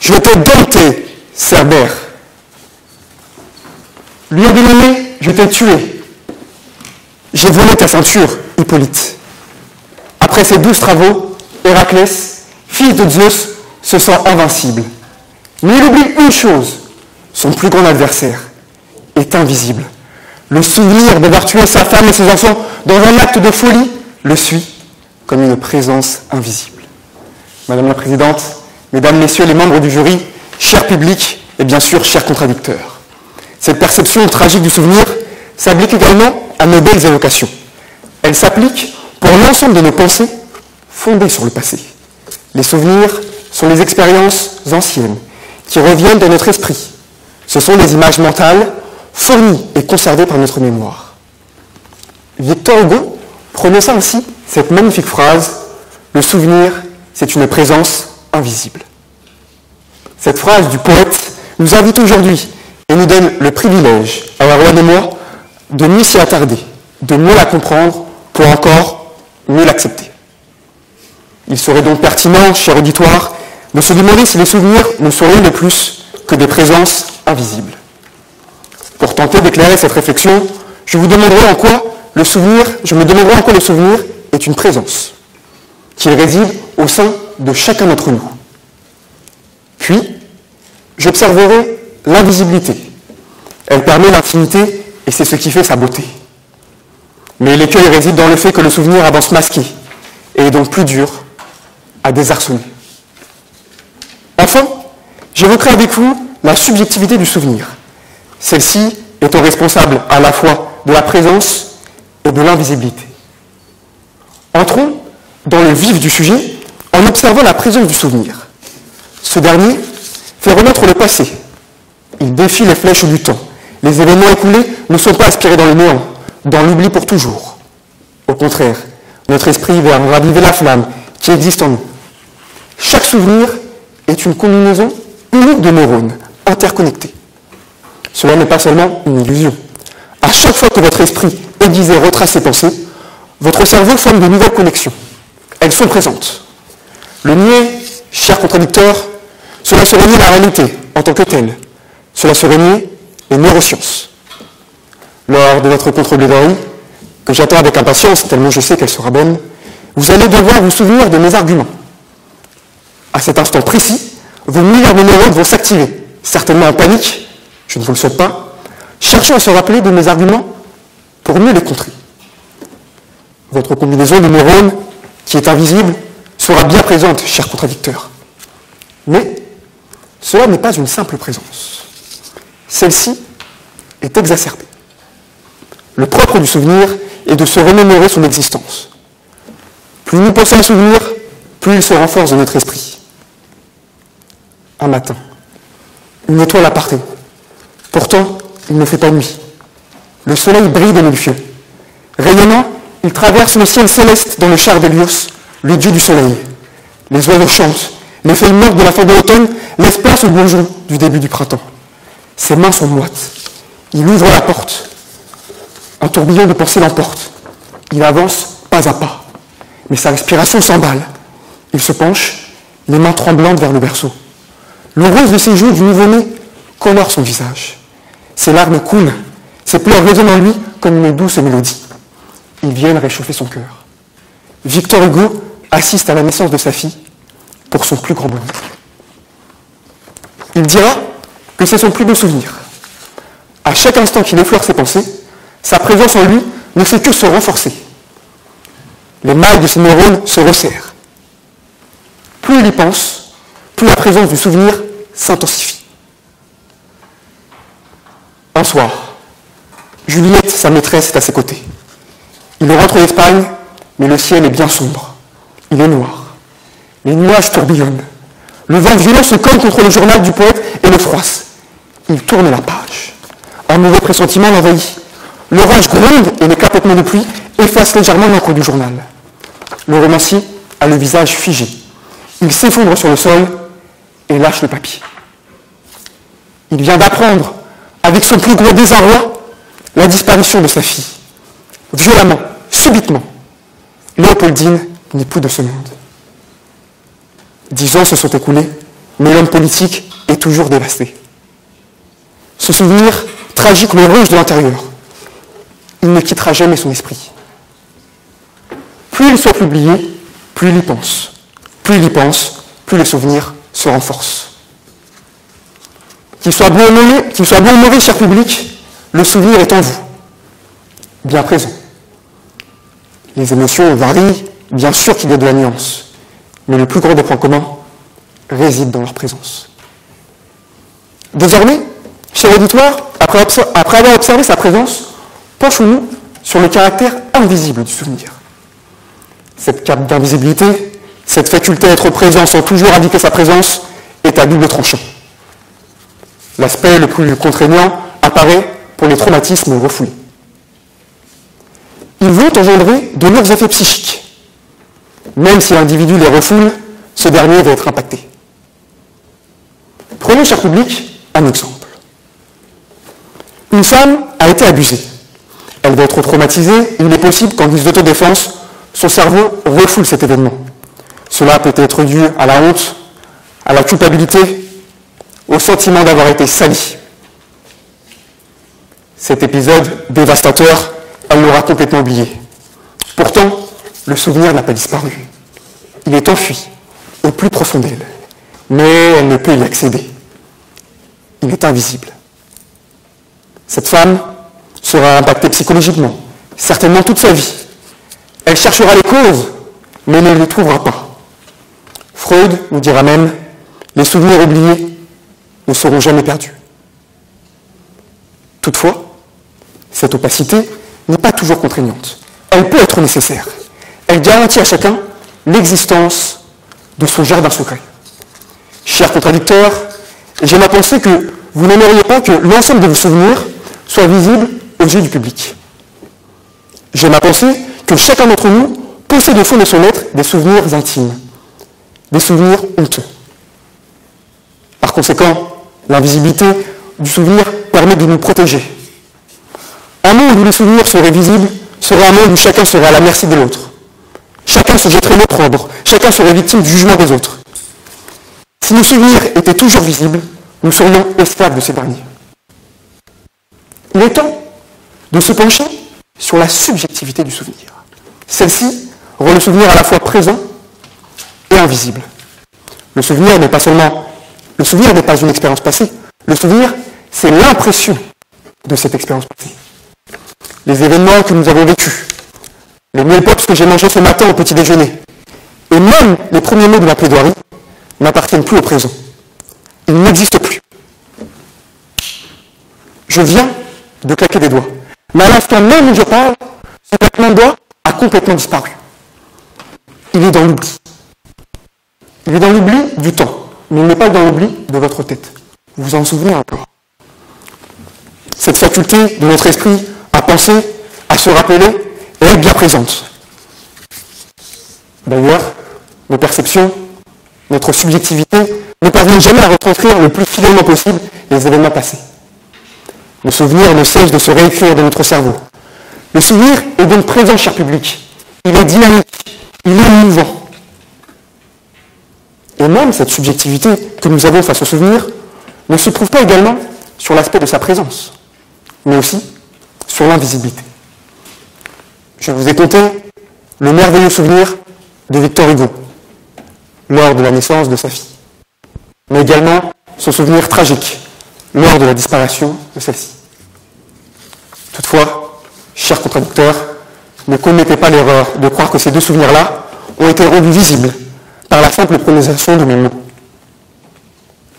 Je t'ai dompté, Cerbère. Lui ai dénommé, je t'ai tué. J'ai volé ta ceinture, Hippolyte. Après ses 12 travaux, Héraclès, fils de Zeus, se sent invincible. Mais il oublie une chose, son plus grand adversaire est invisible. Le souvenir d'avoir tué sa femme et ses enfants dans un acte de folie le suit comme une présence invisible. Madame la Présidente, Mesdames, Messieurs les membres du jury, cher public et bien sûr chers contradicteurs, cette perception tragique du souvenir s'applique également à nos belles évocations. Elle s'applique pour l'ensemble de nos pensées fondées sur le passé. Les souvenirs sont les expériences anciennes qui reviennent dans notre esprit. Ce sont des images mentales fournies et conservées par notre mémoire. Victor Hugo prononça ainsi cette magnifique phrase « Le souvenir, c'est une présence invisible ». Cette phrase du poète nous invite aujourd'hui et nous donne le privilège, à Erwan et moi, de mieux s'y attarder, de mieux la comprendre pour encore mieux l'accepter. Il serait donc pertinent, cher auditoire, de se demander si les souvenirs ne sont rien de plus que des présences invisibles. Pour tenter d'éclairer cette réflexion, je me demanderai en quoi le souvenir est une présence, qu'il réside au sein de chacun d'entre nous. Puis, j'observerai l'invisibilité. Elle permet l'intimité et c'est ce qui fait sa beauté. Mais l'écueil réside dans le fait que le souvenir avance masqué et est donc plus dur à désarçonner. Enfin, j'évoquerai avec vous la subjectivité du souvenir. Celle-ci étant responsable à la fois de la présence et de l'invisibilité. Entrons dans le vif du sujet en observant la présence du souvenir. Ce dernier fait renaître le passé. Il défie les flèches du temps. Les événements écoulés ne sont pas aspirés dans le néant, dans l'oubli pour toujours. Au contraire, notre esprit va raviver la flamme qui existe en nous. Chaque souvenir est une combinaison unique de neurones interconnectés. Cela n'est pas seulement une illusion. À chaque fois que votre esprit aiguise et retrace ses pensées, votre cerveau forme de nouvelles connexions. Elles sont présentes. Le nier, cher contradicteur, cela serait nier la réalité en tant que telle. Cela serait nier les neurosciences. Lors de notre contre-plaidoirie, que j'attends avec impatience tellement je sais qu'elle sera bonne, vous allez devoir vous souvenir de mes arguments. À cet instant précis, vos milliards de neurones vont s'activer, certainement en panique, je ne vous le souhaite pas, cherchant à se rappeler de mes arguments pour mieux les contrer. Votre combinaison de neurones, qui est invisible, sera bien présente, cher contradicteur. Mais cela n'est pas une simple présence. Celle-ci est exacerbée. Le propre du souvenir est de se remémorer son existence. Plus nous pensons à un souvenir, plus il se renforce dans notre esprit. Un matin, une étoile apparaît. Pourtant, il ne fait pas nuit. Le soleil brille des mille yeux. Rayonnant, il traverse le ciel céleste dans le char d'Hélios, le dieu du soleil. Les oiseaux chantent, les feuilles mortes de la fin de l'automne laissent place aux bourgeons du début du printemps. Ses mains sont moites. Il ouvre la porte. Un tourbillon de pensée l'emporte. Il avance pas à pas. Mais sa respiration s'emballe. Il se penche, les mains tremblantes vers le berceau. Le rose de ses joues du nouveau-né colore son visage. Ses larmes coulent. Ses pleurs résonnent en lui comme une douce mélodie. Ils viennent réchauffer son cœur. Victor Hugo assiste à la naissance de sa fille pour son plus grand bonheur. Il dira que c'est son plus beau souvenir. À chaque instant qu'il effleure ses pensées, sa présence en lui ne fait que se renforcer. Les mailles de ses neurones se resserrent. Plus il y pense, plus la présence du souvenir s'intensifie. Un soir, Juliette, sa maîtresse, est à ses côtés. Il rentre d'Espagne, mais le ciel est bien sombre. Il est noir. Les nuages tourbillonnent. Le vent violent se colle contre le journal du poète et le froisse. Il tourne la page. Un mauvais pressentiment l'envahit. L'orage gronde et les clapotements de pluie effacent légèrement l'encre du journal. Le romancier a le visage figé. Il s'effondre sur le sol et lâche le papier. Il vient d'apprendre, avec son plus gros désarroi, la disparition de sa fille. Violemment, subitement, Léopoldine n'est plus de ce monde. 10 ans se sont écoulés, mais l'homme politique est toujours dévasté. Ce souvenir tragique le ronge de l'intérieur. Il ne quittera jamais son esprit. Plus il soit publié, plus il y pense. Plus il y pense, plus le souvenir se renforce. Qu'il soit bon ou mauvais, cher public, le souvenir est en vous, bien présent. Les émotions varient, bien sûr qu'il y a de la nuance, mais le plus grand des points communs réside dans leur présence. Désormais, cher auditoire, après avoir observé sa présence, penchons-nous sur le caractère invisible du souvenir. Cette cape d'invisibilité, cette faculté d'être présent sans toujours indiquer sa présence, est à double tranchant. L'aspect le plus contraignant apparaît pour les traumatismes refoulés. Ils vont engendrer de lourds effets psychiques. Même si l'individu les refoule, ce dernier va être impacté. Prenons, cher public, un exemple. Une femme a été abusée. Elle va être traumatisée et il est possible qu'en guise d'autodéfense, son cerveau refoule cet événement. Cela peut être dû à la honte, à la culpabilité, au sentiment d'avoir été sali. Cet épisode dévastateur, elle l'aura complètement oublié. Pourtant, le souvenir n'a pas disparu. Il est enfui, au plus profond d'elle. Mais elle ne peut y accéder. Il est invisible. Cette femme sera impactée psychologiquement, certainement toute sa vie. Elle cherchera les causes, mais ne les trouvera pas. Freud nous dira même, les souvenirs oubliés ne seront jamais perdus. Toutefois, cette opacité n'est pas toujours contraignante. Elle peut être nécessaire. Elle garantit à chacun l'existence de son jardin secret. Chers contradicteurs, j'aime à penser que vous n'aimeriez pas que l'ensemble de vos souvenirs soit visible aux yeux du public. J'aime à penser que chacun d'entre nous possède au fond de son être des souvenirs intimes, des souvenirs honteux. Par conséquent, l'invisibilité du souvenir permet de nous protéger. Un monde où les souvenirs seraient visibles serait un monde où chacun serait à la merci de l'autre. Chacun se jetterait l'opprobre, chacun serait victime du jugement des autres. Si nos souvenirs étaient toujours visibles, nous serions esclaves de ces derniers. Il est temps de se pencher sur la subjectivité du souvenir. Celle-ci rend le souvenir à la fois présent et invisible. Le souvenir n'est pas une expérience passée. Le souvenir, c'est l'impression de cette expérience passée. Les événements que nous avons vécus, les miel pops que j'ai mangés ce matin au petit déjeuner, et même les premiers mots de ma plaidoirie n'appartiennent plus au présent. Ils n'existent plus. Je viens de claquer des doigts. Mais à l'instant même où je parle, ce claquement de doigts a complètement disparu. Il est dans l'oubli. Il est dans l'oubli du temps, mais il n'est pas dans l'oubli de votre tête. Vous vous en souvenez encore. Cette faculté de notre esprit à penser, à se rappeler, est bien présente. D'ailleurs, nos perceptions, notre subjectivité ne parviennent jamais à retranscrire le plus fidèlement possible les événements passés. Le souvenir ne cesse de se réécrire dans notre cerveau. Le souvenir est donc présent, cher public. Il est dynamique, il est mouvant. Et même cette subjectivité que nous avons face au souvenir ne se trouve pas également sur l'aspect de sa présence, mais aussi sur l'invisibilité. Je vous ai conté le merveilleux souvenir de Victor Hugo lors de la naissance de sa fille, mais également son souvenir tragique lors de la disparition de celle-ci. Toutefois, chers contradicteurs, ne commettez pas l'erreur de croire que ces deux souvenirs-là ont été rendus visibles par la simple prononciation de mes mots.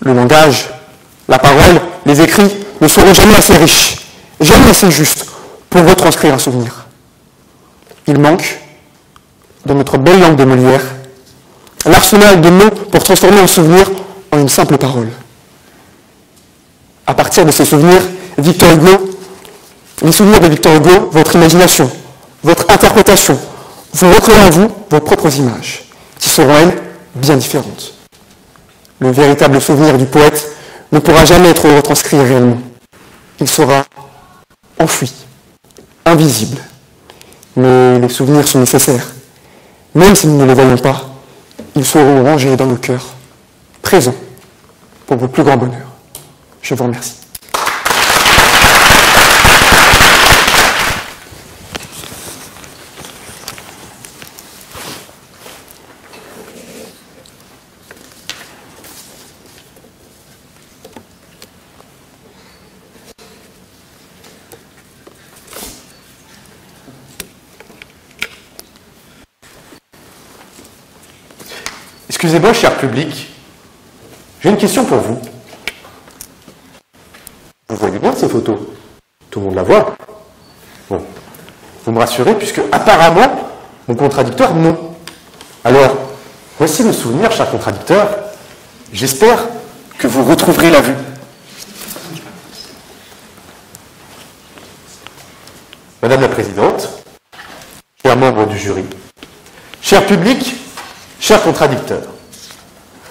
Le langage, la parole, les écrits ne seront jamais assez riches, jamais assez justes pour retranscrire un souvenir. Il manque, dans notre belle langue de Molière, l'arsenal de mots pour transformer un souvenir en une simple parole. À partir de ces souvenirs, les souvenirs de Victor Hugo, votre imagination, votre interprétation, vous recréez en vous vos propres images, qui seront, elles, bien différentes. Le véritable souvenir du poète ne pourra jamais être retranscrit réellement. Il sera enfoui, invisible. Mais les souvenirs sont nécessaires. Même si nous ne les voyons pas, ils seront rangés dans nos cœurs, présents pour votre plus grand bonheur. Je vous remercie. Excusez-moi, cher public, j'ai une question pour vous. Vous voyez bien ces photos? Tout le monde la voit? Bon, vous me rassurez, puisque apparemment, mon contradicteur, non. Alors, voici le souvenir, cher contradicteur. J'espère que vous retrouverez la vue. Madame la Présidente, chers membres du jury, cher public, cher contradicteur,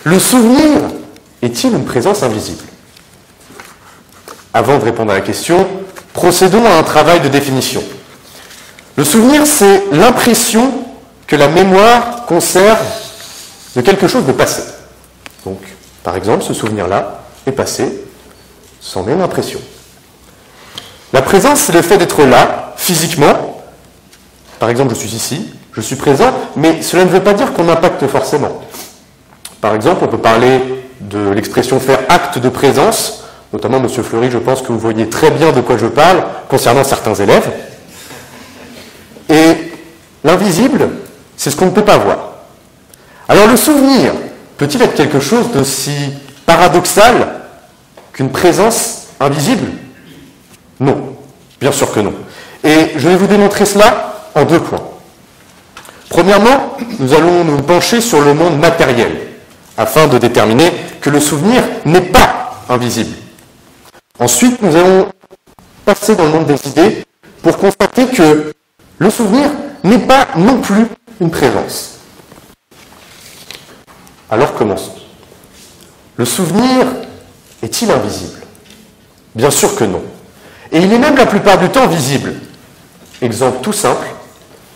le souvenir est-il une présence invisible? Avant de répondre à la question, procédons à un travail de définition. Le souvenir, c'est l'impression que la mémoire conserve de quelque chose de passé. Donc, par exemple, ce souvenir-là est passé, c'en est l'impression. La présence, c'est le fait d'être là, physiquement. Par exemple, je suis ici, je suis présent, mais cela ne veut pas dire qu'on impacte forcément. Par exemple, on peut parler de l'expression faire acte de présence, notamment, Monsieur Fleury, je pense que vous voyez très bien de quoi je parle concernant certains élèves. Et l'invisible, c'est ce qu'on ne peut pas voir. Alors le souvenir peut-il être quelque chose d'aussi paradoxal qu'une présence invisible? Non, bien sûr que non. Et je vais vous démontrer cela en 2 points. Premièrement, nous allons nous pencher sur le monde matériel, afin de déterminer que le souvenir n'est pas invisible. Ensuite, nous allons passer dans le monde des idées pour constater que le souvenir n'est pas non plus une présence. Alors commençons. Le souvenir est-il invisible? Bien sûr que non. Et il est même la plupart du temps visible. Exemple tout simple,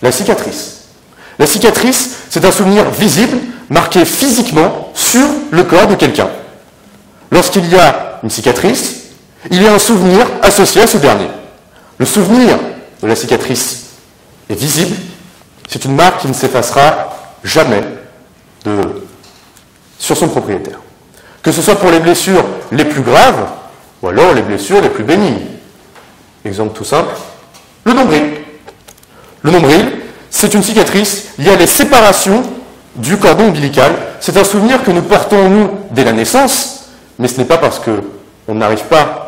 la cicatrice. La cicatrice, c'est un souvenir visible, marqué physiquement sur le corps de quelqu'un. Lorsqu'il y a une cicatrice, il y a un souvenir associé à ce dernier. Le souvenir de la cicatrice est visible, c'est une marque qui ne s'effacera jamais sur son propriétaire. Que ce soit pour les blessures les plus graves, ou alors les blessures les plus bénignes. Exemple tout simple, le nombril. Le nombril, c'est une cicatrice liée à les séparations du cordon ombilical. C'est un souvenir que nous portons, nous, dès la naissance, mais ce n'est pas parce qu'on n'arrive pas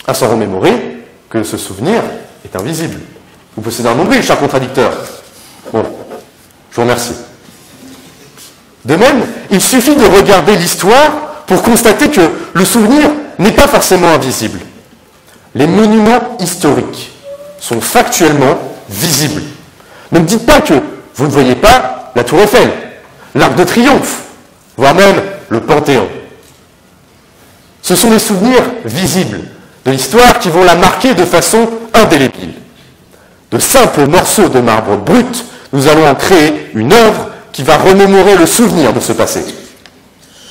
à s'en remémorer que ce souvenir est invisible. Vous possédez un nombril, cher contradicteur. Bon, je vous remercie. De même, il suffit de regarder l'histoire pour constater que le souvenir n'est pas forcément invisible. Les monuments historiques sont factuellement visibles. Ne me dites pas que vous ne voyez pas la Tour Eiffel, l'Arc de Triomphe, voire même le Panthéon. Ce sont des souvenirs visibles de l'histoire qui vont la marquer de façon indélébile. De simples morceaux de marbre brut, nous allons en créer une œuvre qui va remémorer le souvenir de ce passé.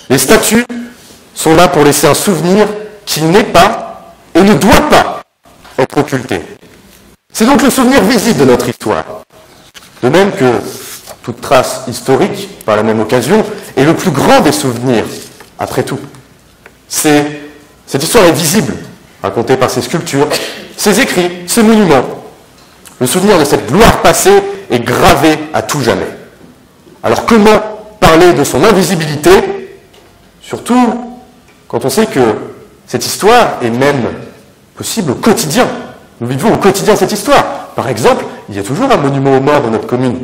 Les statues sont là pour laisser un souvenir qui n'est pas et ne doit pas être occulté. C'est donc le souvenir visible de notre histoire. De même que toute trace historique, par la même occasion, est le plus grand des souvenirs, après tout. Cette histoire est visible, racontée par ses sculptures, ses écrits, ses monuments. Le souvenir de cette gloire passée est gravé à tout jamais. Alors comment parler de son invisibilité, surtout quand on sait que cette histoire est même possible au quotidien. Nous vivons au quotidien cette histoire. Par exemple, il y a toujours un monument aux morts dans notre commune.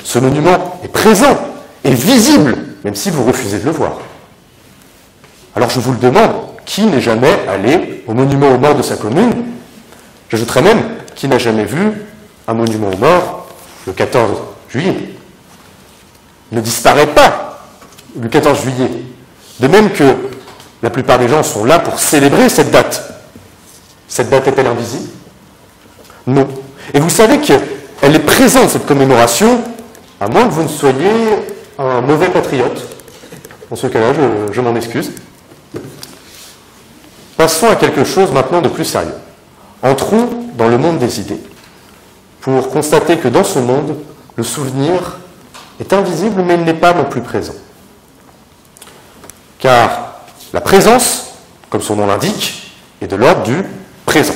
Ce monument est présent et visible, même si vous refusez de le voir. Alors je vous le demande, qui n'est jamais allé au monument aux morts de sa commune? J'ajouterais même, qui n'a jamais vu un monument aux morts le 14 juillet? Il ne disparaît pas le 14 juillet. De même que la plupart des gens sont là pour célébrer cette date. Cette date est-elle invisible? Non. Et vous savez qu'elle est présente, cette commémoration, à moins que vous ne soyez un mauvais patriote. Dans ce cas-là, je m'en excuse. Passons à quelque chose maintenant de plus sérieux. Entrons dans le monde des idées, pour constater que dans ce monde, le souvenir est invisible, mais il n'est pas non plus présent. Car la présence, comme son nom l'indique, est de l'ordre du présent.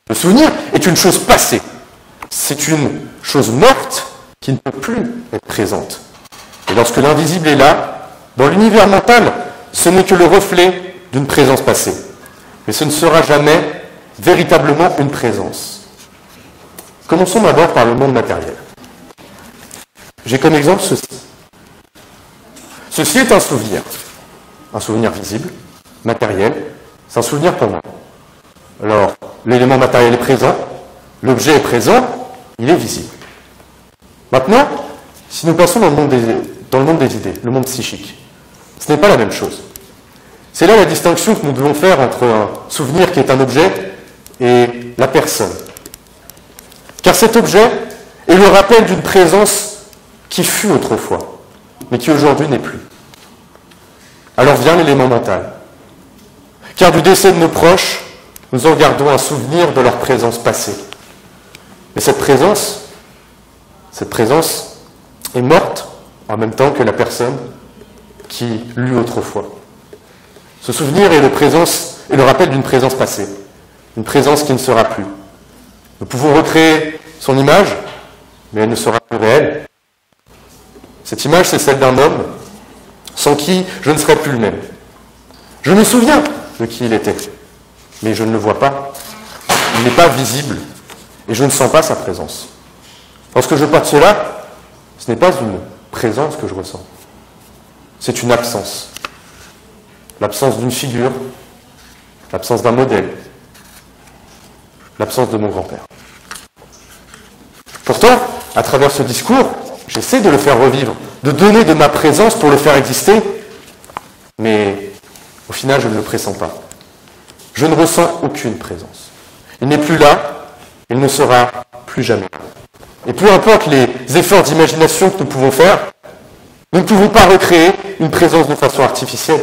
Le souvenir est une chose passée. C'est une chose morte qui ne peut plus être présente. Et lorsque l'invisible est là, dans l'univers mental, ce n'est que le reflet d'une présence passée. Mais ce ne sera jamais véritablement une présence. Commençons d'abord par le monde matériel. J'ai comme exemple ceci. Ceci est un souvenir visible, matériel, c'est un souvenir pour moi. Alors, l'élément matériel est présent, l'objet est présent, il est visible. Maintenant, si nous passons dans le monde des idées, le monde psychique, ce n'est pas la même chose. C'est là la distinction que nous devons faire entre un souvenir qui est un objet et la personne. Car cet objet est le rappel d'une présence qui fut autrefois, mais qui aujourd'hui n'est plus. Alors vient l'élément mental. Car du décès de nos proches, nous en gardons un souvenir de leur présence passée. Mais cette présence est morte en même temps que la personne qui l'eut autrefois. Ce souvenir est le rappel d'une présence passée, une présence qui ne sera plus. Nous pouvons recréer son image, mais elle ne sera plus réelle. Cette image, c'est celle d'un homme sans qui je ne serais plus le même. Je me souviens de qui il était, mais je ne le vois pas. Il n'est pas visible et je ne sens pas sa présence. Lorsque je parle de cela, ce n'est pas une présence que je ressens. C'est une absence. L'absence d'une figure, l'absence d'un modèle, l'absence de mon grand-père. Pourtant, à travers ce discours, j'essaie de le faire revivre, de donner de ma présence pour le faire exister, mais au final, je ne le pressens pas. Je ne ressens aucune présence. Il n'est plus là, il ne sera plus jamais là. Et peu importe les efforts d'imagination que nous pouvons faire, nous ne pouvons pas recréer une présence de façon artificielle.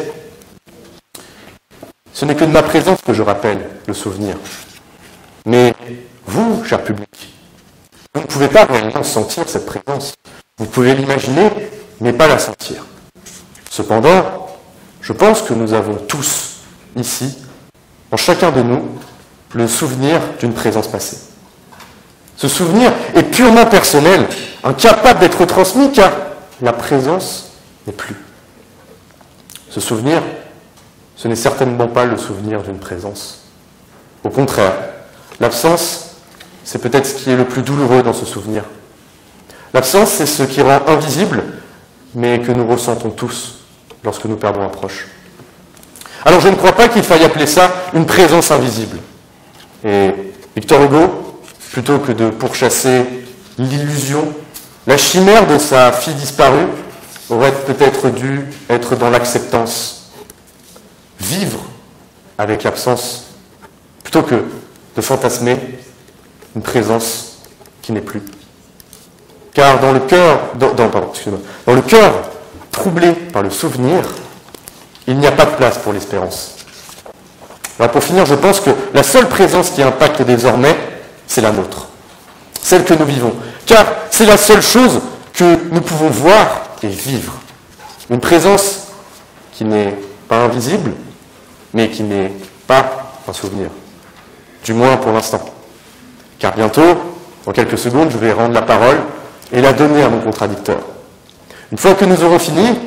Ce n'est que de ma présence que je rappelle le souvenir. Mais vous, cher public, vous ne pouvez pas réellement sentir cette présence. Vous pouvez l'imaginer, mais pas la sentir. Cependant, je pense que nous avons tous, ici, en chacun de nous, le souvenir d'une présence passée. Ce souvenir est purement personnel, incapable d'être transmis car la présence n'est plus. Ce souvenir, ce n'est certainement pas le souvenir d'une présence. Au contraire, l'absence, c'est peut-être ce qui est le plus douloureux dans ce souvenir. L'absence, c'est ce qui rend invisible, mais que nous ressentons tous lorsque nous perdons un proche. Alors je ne crois pas qu'il faille appeler ça une présence invisible. Et Victor Hugo, plutôt que de pourchasser l'illusion, la chimère de sa fille disparue, aurait peut-être dû être dans l'acceptance, vivre avec l'absence, plutôt que de fantasmer une présence qui n'est plus. Car dans le cœur troublé par le souvenir, il n'y a pas de place pour l'espérance. Alors pour finir, je pense que la seule présence qui impacte désormais, c'est la nôtre, celle que nous vivons. Car c'est la seule chose que nous pouvons voir et vivre. Une présence qui n'est pas invisible, mais qui n'est pas un souvenir. Du moins pour l'instant. Car bientôt, dans quelques secondes, je vais rendre la parole et la donner à mon contradicteur. Une fois que nous aurons fini,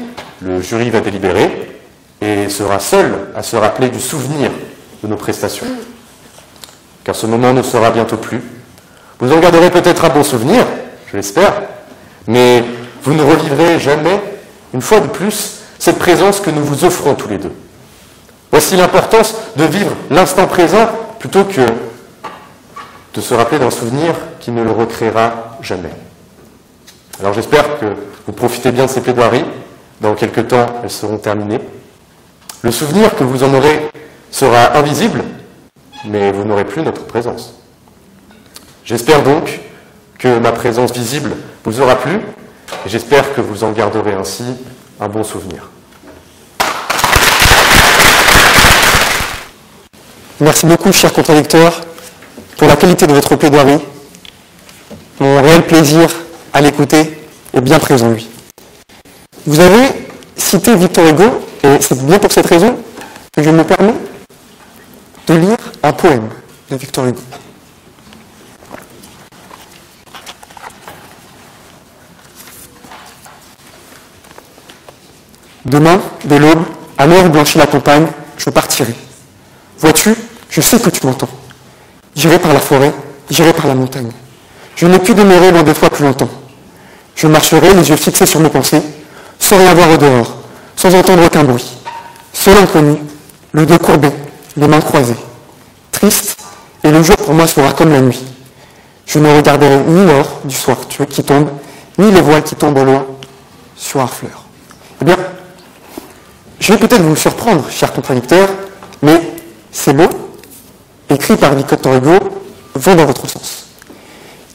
le jury va délibérer et sera seul à se rappeler du souvenir de nos prestations. Car ce moment ne sera bientôt plus. Vous en garderez peut-être un bon souvenir, je l'espère, mais vous ne revivrez jamais, une fois de plus, cette présence que nous vous offrons tous les deux. Voici l'importance de vivre l'instant présent plutôt que de se rappeler d'un souvenir qui ne le recréera jamais. Alors j'espère que vous profitez bien de ces plaidoiries. Dans quelques temps, elles seront terminées. Le souvenir que vous en aurez sera invisible, mais vous n'aurez plus notre présence. J'espère donc que ma présence visible vous aura plu, et j'espère que vous en garderez ainsi un bon souvenir. Merci beaucoup, chers contradicteurs, pour la qualité de votre plaidoirie. Mon réel plaisir à l'écouter est bien présent, lui. Vous avez cité Victor Hugo, et c'est bien pour cette raison que je me permets de lire un poème de Victor Hugo. Demain, dès l'aube, à l'heure où blanchit la campagne, je partirai. Vois-tu, je sais que tu m'entends. J'irai par la forêt, j'irai par la montagne. Je n'ai pu demeurer loin de toi plus longtemps. Je marcherai, les yeux fixés sur mes pensées, sans rien voir au dehors, sans entendre aucun bruit. Seul inconnu, le dos courbé, les mains croisées. Triste, et le jour pour moi sera comme la nuit. Je ne regarderai ni l'or du soir qui tombe, ni les voiles qui tombent au loin sur Harfleur. Eh bien, je vais peut-être vous surprendre, chers contradicteurs, mais ces mots, écrits par Victor Hugo, vont dans votre sens.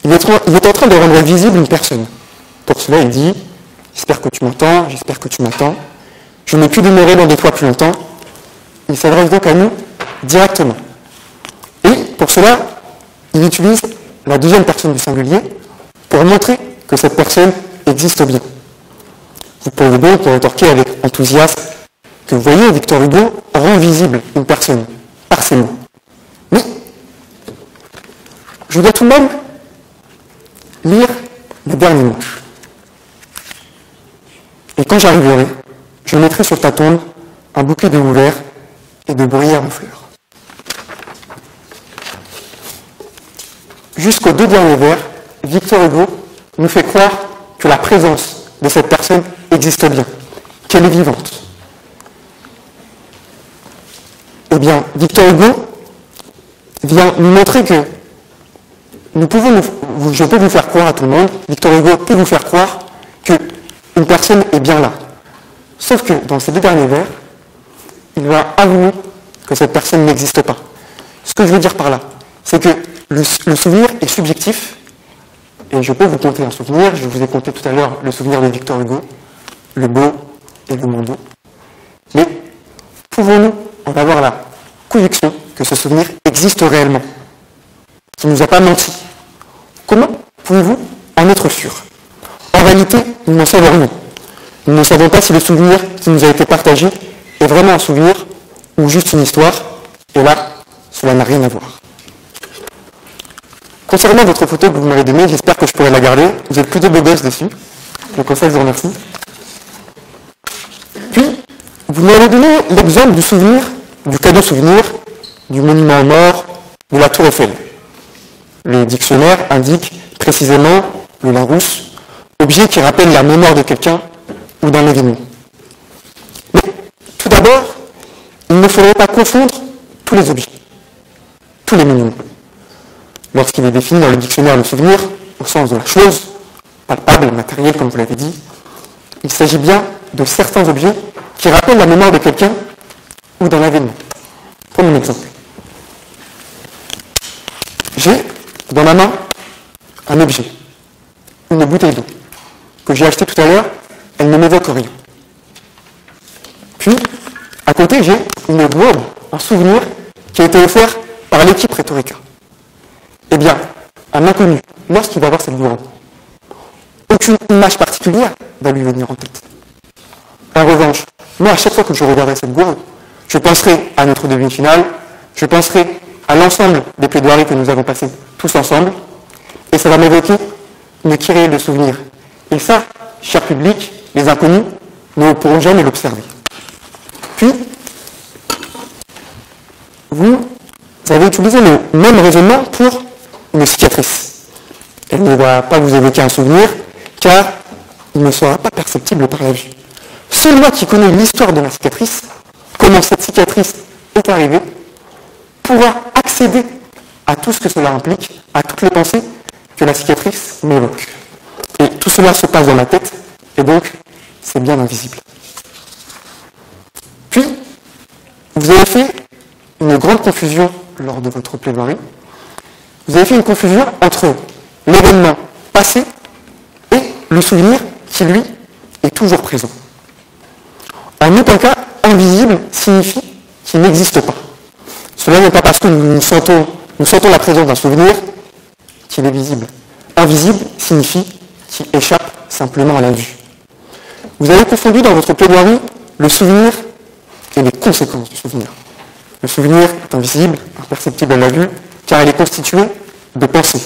Il est en train de rendre visible une personne. Pour cela, il dit « J'espère que tu m'entends, j'espère que tu m'entends. Je n'ai pu demeurer loin de toi plus longtemps. » Il s'adresse donc à nous directement. Et pour cela, il utilise la deuxième personne du singulier pour montrer que cette personne existe bien. Vous pouvez donc rétorquer avec enthousiasme que vous voyez, Victor Hugo rend visible une personne par ses mots. Mais je dois tout de même lire le dernier mot. Et quand j'arriverai, je mettrai sur ta tombe un bouquet de houverts et de bruyères en fleurs. Jusqu'aux deux derniers vers, Victor Hugo nous fait croire que la présence de cette personne existe bien, qu'elle est vivante. Eh bien, Victor Hugo vient nous montrer que je peux vous faire croire à tout le monde, Victor Hugo peut vous faire croire qu'une personne est bien là. Sauf que dans ces deux derniers vers, il va avouer que cette personne n'existe pas. Ce que je veux dire par là, c'est que le souvenir est subjectif, et je peux vous conter un souvenir, je vous ai conté tout à l'heure le souvenir de Victor Hugo, le beau et le moins beau. Mais pouvons-nous en avoir la conviction que ce souvenir existe réellement, qu'il ne nous a pas menti? Comment pouvez-vous en être sûr? En réalité, nous n'en savons rien. Nous ne savons pas si le souvenir qui nous a été partagé est vraiment un souvenir ou juste une histoire, et là, cela n'a rien à voir. Concernant votre photo que vous m'avez donnée, j'espère que je pourrai la garder. Vous êtes plutôt beau gosse dessus, donc en fait, je vous remercie. Puis, vous m'avez donné l'exemple du souvenir, du cadeau souvenir, du monument aux morts, de la tour Eiffel. Le dictionnaire indique précisément le Larousse, objet qui rappelle la mémoire de quelqu'un ou d'un événement. Mais tout d'abord, il ne faudrait pas confondre tous les objets, tous les monuments. Lorsqu'il est défini dans le dictionnaire le souvenir, au sens de la chose, palpable, matérielle, comme vous l'avez dit, il s'agit bien de certains objets qui rappellent la mémoire de quelqu'un ou d'un événement. Prenons un exemple. J'ai dans ma main un objet, une bouteille d'eau, que j'ai achetée tout à l'heure, elle ne m'évoque rien. Puis, à côté, j'ai une globe, un souvenir qui a été offert par l'équipe Rhétorica. Eh bien, un inconnu, lorsqu'il va voir cette globe, aucune image particulière va lui venir en tête. En revanche, moi, à chaque fois que je regarderai cette globe, je penserai à notre demi-finale, je penserai à l'ensemble des plaidoiries que nous avons passées tous ensemble, et ça va m'évoquer une kyrielle de souvenirs. Et ça, cher public, les inconnus ne pourront jamais l'observer. Puis, vous avez utilisé le même raisonnement pour une cicatrice. Elle ne va pas vous évoquer un souvenir, car il ne sera pas perceptible par la vue. Seul moi qui connais l'histoire de la cicatrice, comment cette cicatrice est arrivée, pourra accéder à tout ce que cela implique, à toutes les pensées que la cicatrice m'évoque. Et tout cela se passe dans ma tête, et donc c'est bien invisible. Puis, vous avez fait une grande confusion lors de votre plaidoirie. Vous avez fait une confusion entre l'événement passé et le souvenir qui, lui, est toujours présent. En aucun cas, invisible signifie qu'il n'existe pas. Cela n'est pas parce que nous sentons la présence d'un souvenir qu'il est visible. Invisible signifie qu'il échappe simplement à la vue. Vous avez confondu dans votre plaidoirie le souvenir et les conséquences du souvenir. Le souvenir est invisible, imperceptible à la vue, car il est constitué de pensées.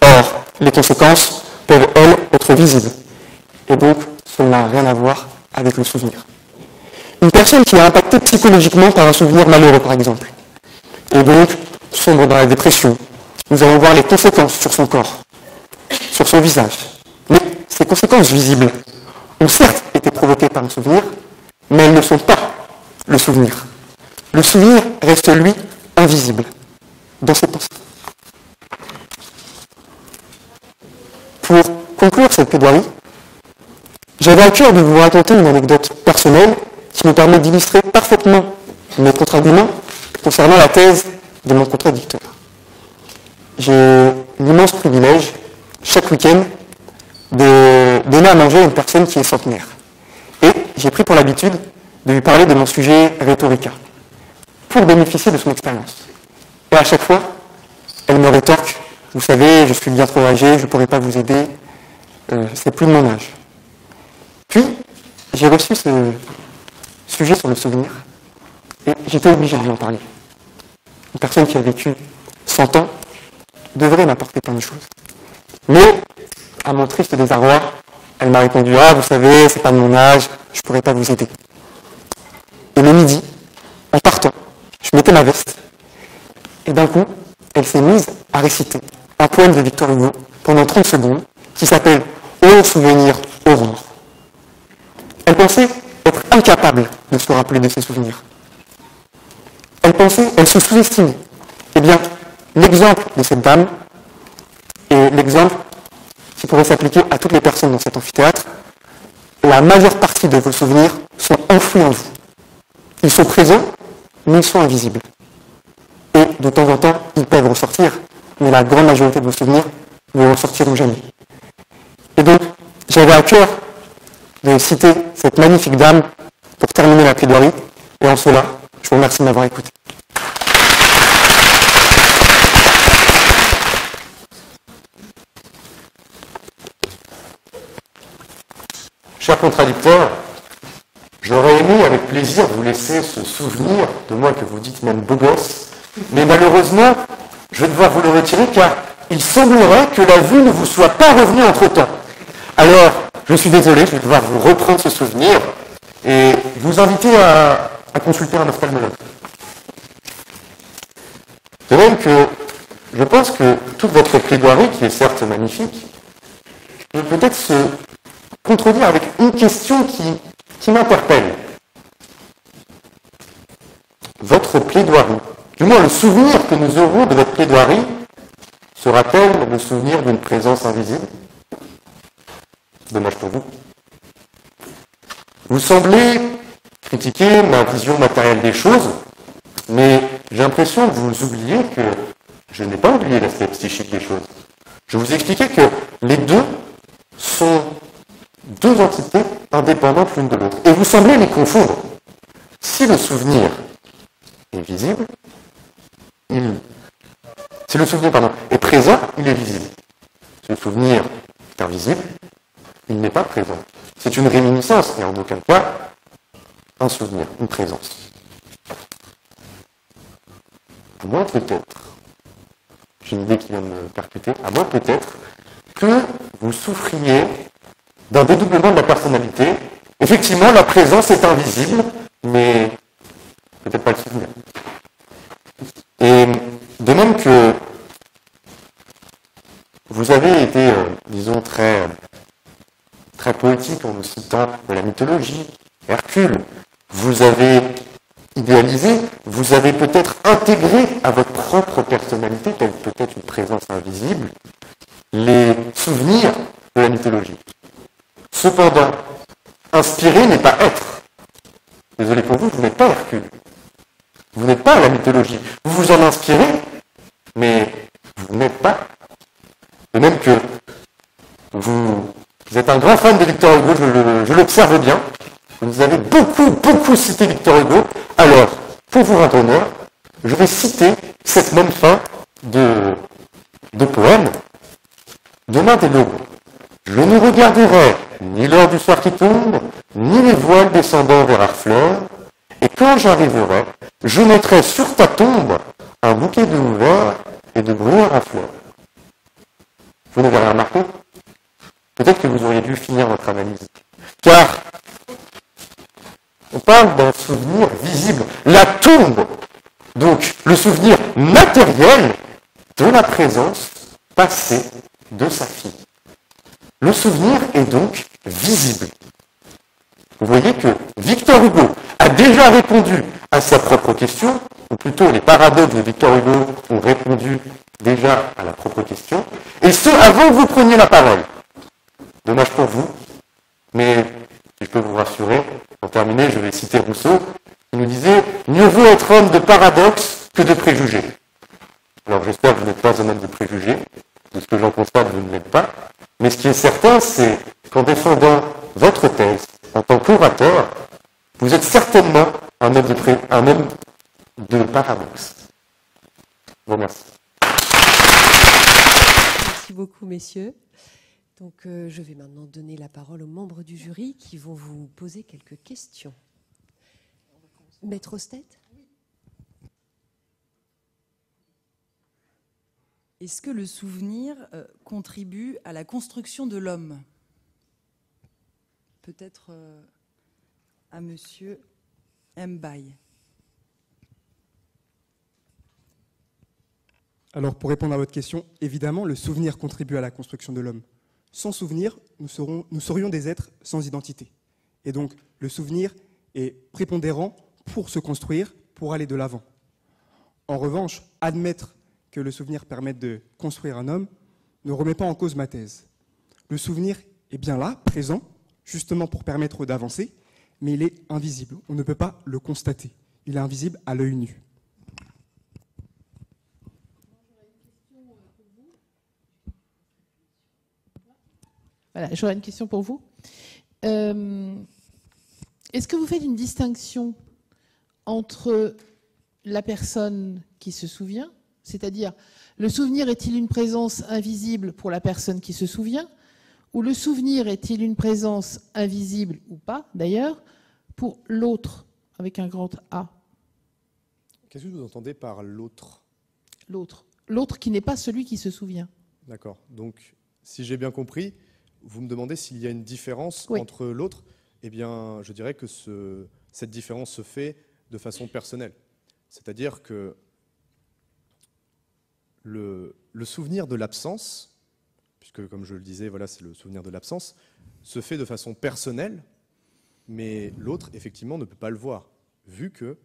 Or, les conséquences peuvent, elles, être visibles. Et donc, cela n'a rien à voir avec le souvenir. Une personne qui est impactée psychologiquement par un souvenir malheureux, par exemple, et donc sombre dans la dépression, nous allons voir les conséquences sur son corps, sur son visage. Mais ces conséquences visibles ont certes été provoquées par un souvenir, mais elles ne sont pas le souvenir. Le souvenir reste, lui, invisible dans ses pensées. Pour conclure cette plaidoirie, j'avais à cœur de vous raconter une anecdote personnelle qui me permet d'illustrer parfaitement mes contre-arguments concernant la thèse de mon contradicteur. J'ai l'immense privilège, chaque week-end, de donner à manger à une personne qui est centenaire. Et j'ai pris pour l'habitude de lui parler de mon sujet Rhétorica, pour bénéficier de son expérience. Et à chaque fois, elle me rétorque, vous savez, je suis bien trop âgé, je ne pourrai pas vous aider, c'est plus de mon âge. Puis, j'ai reçu ce sujet sur le souvenir, et j'étais obligé de lui en parler. Une personne qui a vécu 100 ans devrait m'apporter plein de choses. Mais, à mon triste désarroi, elle m'a répondu, ah, vous savez, c'est pas de mon âge, je ne pourrai pas vous aider. Et le midi, en partant, je mettais ma veste, et d'un coup, elle s'est mise à réciter un poème de Victor Hugo pendant 30 secondes, qui s'appelle « Ô souvenir, aurore ». Elle pensait être incapable de se rappeler de ses souvenirs. Elle se sous-estimait. Eh bien, l'exemple de cette dame est l'exemple qui pourrait s'appliquer à toutes les personnes dans cet amphithéâtre. La majeure partie de vos souvenirs sont enfouis en vous. Ils sont présents, mais ils sont invisibles. Et de temps en temps, ils peuvent ressortir, mais la grande majorité de vos souvenirs ne ressortiront jamais. Et donc, j'avais à cœur de citer cette magnifique dame pour terminer la plaidoirie, et en cela, je vous remercie de m'avoir écouté. Cher contradicteur, j'aurais aimé avec plaisir vous laisser ce souvenir de moi que vous dites même beau gosse, mais malheureusement, je vais devoir vous le retirer car il semblerait que la vue ne vous soit pas revenue entre-temps. Alors, je suis désolé, je vais devoir vous reprendre ce souvenir et vous inviter à consulter un ophtalmologue. De même que je pense que toute votre plaidoirie, qui est certes magnifique, peut peut-être se contredire avec une question qui m'interpelle. Votre plaidoirie, du moins le souvenir que nous aurons de votre plaidoirie, sera-t-elle le souvenir d'une présence invisible? Dommage pour vous. Vous semblez critiquer ma vision matérielle des choses, mais j'ai l'impression que vous oubliez que je n'ai pas oublié l'aspect psychique des choses. Je vous ai expliqué que les deux sont deux entités indépendantes l'une de l'autre. Et vous semblez les confondre. Si le souvenir est visible, si le souvenir est présent, il est visible. Si le souvenir est invisible, il n'est pas présent. C'est une réminiscence et en aucun cas un souvenir, une présence. À moins peut-être, j'ai une idée qui vient de me percuter, à moins peut-être que vous souffriez d'un dédoublement de la personnalité. Effectivement, la présence est invisible, mais peut-être pas le souvenir. Et de même que vous avez été, disons, très poétique en nous citant de la mythologie, Hercule, vous avez idéalisé, vous avez peut-être intégré à votre propre personnalité, telle peut-être une présence invisible, les souvenirs de la mythologie. Cependant, inspirer n'est pas être. Désolé pour vous, vous n'êtes pas Hercule. Vous n'êtes pas la mythologie. Vous vous en inspirez, mais vous n'êtes pas. De même que vous êtes un grand fan de Victor Hugo, je l'observe bien. Vous avez beaucoup cité Victor Hugo. Alors, pour vous rendre honneur, je vais citer cette même fin de poème. Demain dès l'aube, je ne regarderai ni l'heure du soir qui tombe, ni les voiles descendant vers Harfleur, et quand j'arriverai, je mettrai sur ta tombe un bouquet de houverts et de bruyères à fleurs. Vous n'avez rien remarqué? Peut-être que vous auriez dû finir votre analyse. Car on parle d'un souvenir visible, la tombe, donc le souvenir matériel de la présence passée de sa fille. Le souvenir est donc visible. Vous voyez que Victor Hugo a déjà répondu à sa propre question, ou plutôt les paradoxes de Victor Hugo ont répondu déjà à la propre question, et ce avant que vous preniez la parole. Dommage pour vous, mais si je peux vous rassurer, pour terminer, je vais citer Rousseau, qui nous disait « Mieux vaut être homme de paradoxe que de préjugés ». Alors j'espère que vous n'êtes pas un homme de préjugés, de ce que j'en constate, vous ne l'êtes pas, mais ce qui est certain, c'est qu'en défendant votre thèse, en tant qu'orateur, vous êtes certainement un homme de paradoxe. Je vous remercie. Merci beaucoup, messieurs. Donc, je vais maintenant donner la parole aux membres du jury qui vont vous poser quelques questions. Maître Ostet ? Est-ce que le souvenir contribue à la construction de l'homme? Peut-être à Monsieur Mbaye. Alors, pour répondre à votre question, évidemment, le souvenir contribue à la construction de l'homme. Sans souvenir, nous serions des êtres sans identité. Et donc, le souvenir est prépondérant pour se construire, pour aller de l'avant. En revanche, admettre que le souvenir permette de construire un homme ne remet pas en cause ma thèse. Le souvenir est bien là, présent, justement pour permettre d'avancer, mais il est invisible. On ne peut pas le constater. Il est invisible à l'œil nu. Voilà, j'aurais une question pour vous. Est-ce que vous faites une distinction entre la personne qui se souvient, c'est-à-dire le souvenir est-il une présence invisible pour la personne qui se souvient, ou le souvenir est-il une présence invisible ou pas, d'ailleurs, pour l'autre, avec un grand A? Qu'est-ce que vous entendez par l'autre? L'autre qui n'est pas celui qui se souvient. D'accord. Donc, si j'ai bien compris, vous me demandez s'il y a une différence Oui. entre l'autre. Eh bien, je dirais que cette différence se fait de façon personnelle. C'est-à-dire que le souvenir de l'absence, puisque comme je le disais, voilà, c'est le souvenir de l'absence, se fait de façon personnelle, mais l'autre, effectivement, ne peut pas le voir, vu que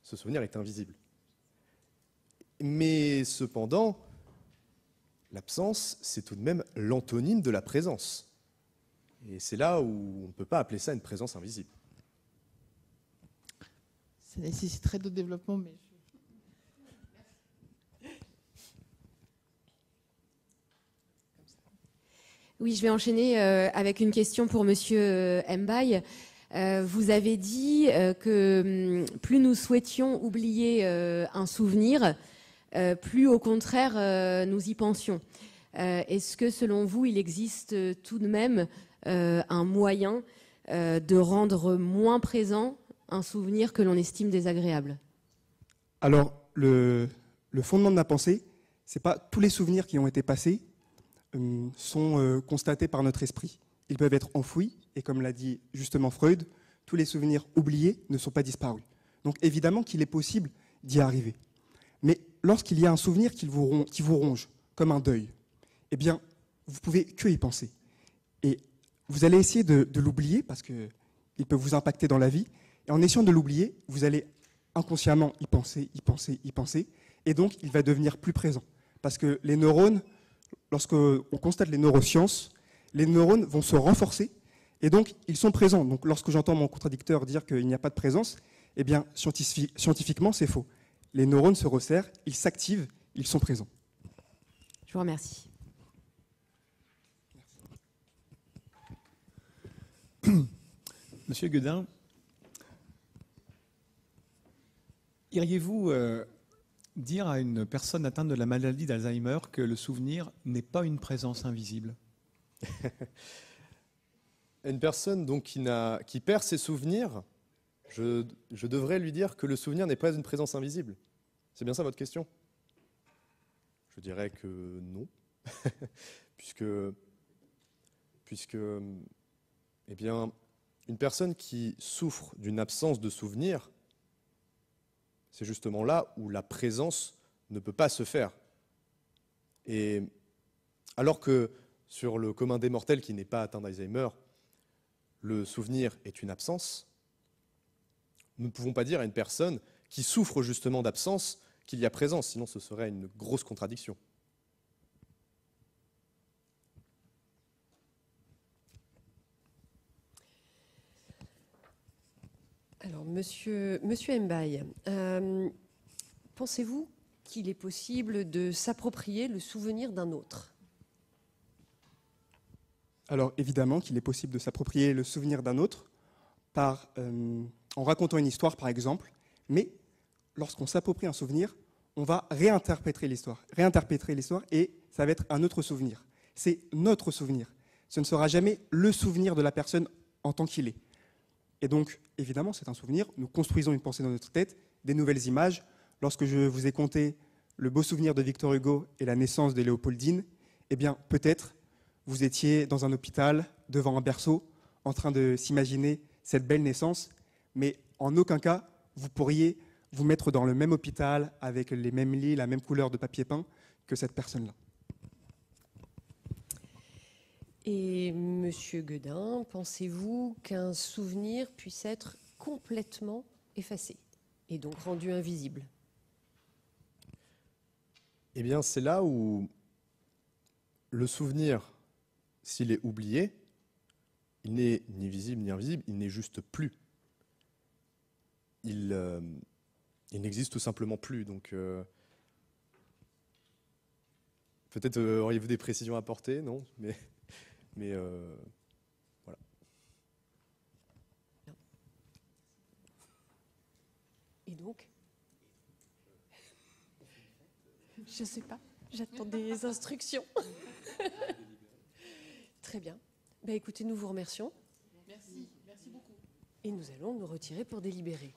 ce souvenir est invisible. Mais cependant, l'absence, c'est tout de même l'antonyme de la présence. Et c'est là où on ne peut pas appeler ça une présence invisible. Ça nécessiterait de développement, mais... Oui, je vais enchaîner avec une question pour Monsieur Mbaye. Vous avez dit que plus nous souhaitions oublier un souvenir, plus au contraire nous y pensions. Est-ce que selon vous, il existe tout de même un moyen de rendre moins présent un souvenir que l'on estime désagréable? Alors, le fondement de ma pensée, ce n'est pas tous les souvenirs qui ont été passés sont constatés par notre esprit. Ils peuvent être enfouis, et comme l'a dit justement Freud, tous les souvenirs oubliés ne sont pas disparus. Donc évidemment qu'il est possible d'y arriver. Mais lorsqu'il y a un souvenir qui vous ronge, comme un deuil, eh bien, vous ne pouvez que y penser. Et vous allez essayer de l'oublier, parce qu'il peut vous impacter dans la vie, et en essayant de l'oublier, vous allez inconsciemment y penser, et donc il va devenir plus présent. Parce que les neurones, lorsqu'on constate les neurosciences, les neurones vont se renforcer, et donc ils sont présents. Donc lorsque j'entends mon contradicteur dire qu'il n'y a pas de présence, eh bien scientifiquement c'est faux. Les neurones se resserrent, ils s'activent, ils sont présents. Je vous remercie. Monsieur Guedin, iriez-vous dire à une personne atteinte de la maladie d'Alzheimer que le souvenir n'est pas une présence invisible? Une personne donc qui perd ses souvenirs, je devrais lui dire que le souvenir n'est pas une présence invisible. C'est bien ça votre question? Je dirais que non, puisque eh bien, une personne qui souffre d'une absence de souvenir, c'est justement là où la présence ne peut pas se faire. Et alors que sur le commun des mortels qui n'est pas atteint d'Alzheimer, le souvenir est une absence, nous ne pouvons pas dire à une personne qui souffre justement d'absence qu'il y a présence, sinon ce serait une grosse contradiction. Alors, Monsieur Mbaye, pensez-vous qu'il est possible de s'approprier le souvenir d'un autre? Alors évidemment qu'il est possible de s'approprier le souvenir d'un autre en racontant une histoire par exemple, mais lorsqu'on s'approprie un souvenir, on va réinterpréter l'histoire et ça va être un autre souvenir. C'est notre souvenir. Ce ne sera jamais le souvenir de la personne en tant qu'il est. Et donc, évidemment, c'est un souvenir. Nous construisons une pensée dans notre tête, des nouvelles images. Lorsque je vous ai conté le beau souvenir de Victor Hugo et la naissance de Léopoldine, eh bien, peut-être vous étiez dans un hôpital, devant un berceau, en train de s'imaginer cette belle naissance, mais en aucun cas, vous pourriez vous mettre dans le même hôpital, avec les mêmes lits, la même couleur de papier peint que cette personne-là. Et Monsieur Guedin, pensez-vous qu'un souvenir puisse être complètement effacé et donc rendu invisible? Eh bien, c'est là où le souvenir, s'il est oublié, il n'est ni visible ni invisible, il n'est juste plus. Il n'existe tout simplement plus. Donc, peut-être auriez-vous des précisions à apporter, non? Mais voilà. Et donc? Je ne sais pas, j'attends des instructions. Très bien. Ben, écoutez, nous vous remercions. Merci beaucoup. Et nous allons nous retirer pour délibérer.